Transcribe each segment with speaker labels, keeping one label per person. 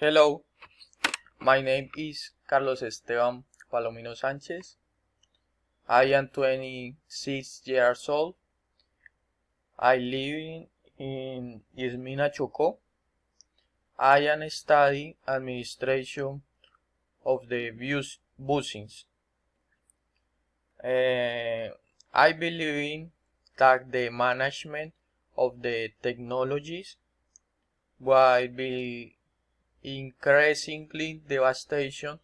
Speaker 1: Hello, my name is Carlos Esteban Palomino Sanchez. I am 26 years old. I live in Ismina, Chocó. I am studying administration of the buses. I believe that the management of the technologies will be increasingly devastation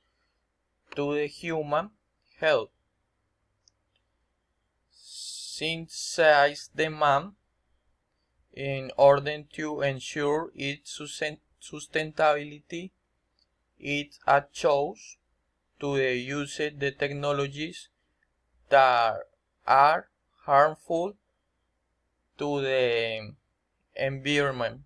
Speaker 1: to the human health. Since size demand, in order to ensure its sustainability, it chose to use the technologies that are harmful to the environment,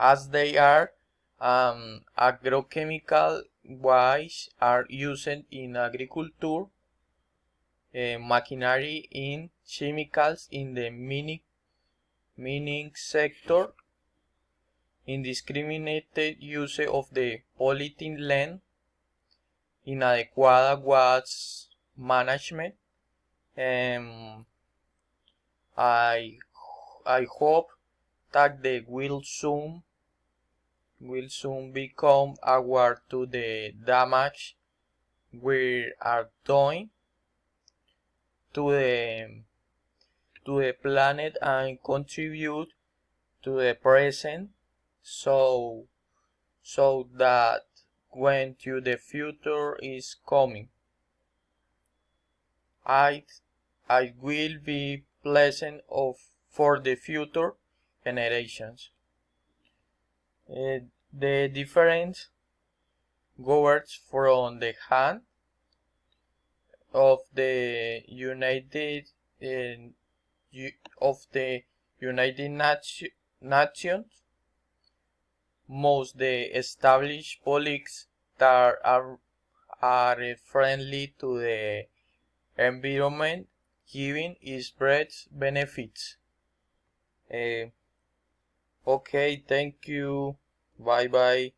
Speaker 1: as they are agrochemical waste are used in agriculture, machinery, in chemicals in the mining sector, indiscriminated use of the polyethylene, inadequate waste management. I hope that they will soon become aware to the damage we are doing to the planet and contribute to the present, so that when to the future is coming, I will be pleasant for the future generations. The difference goes from the hand of the United Nations. Most the established politics that are friendly to the environment, giving its breadth benefits. Okay, thank you. Bye bye.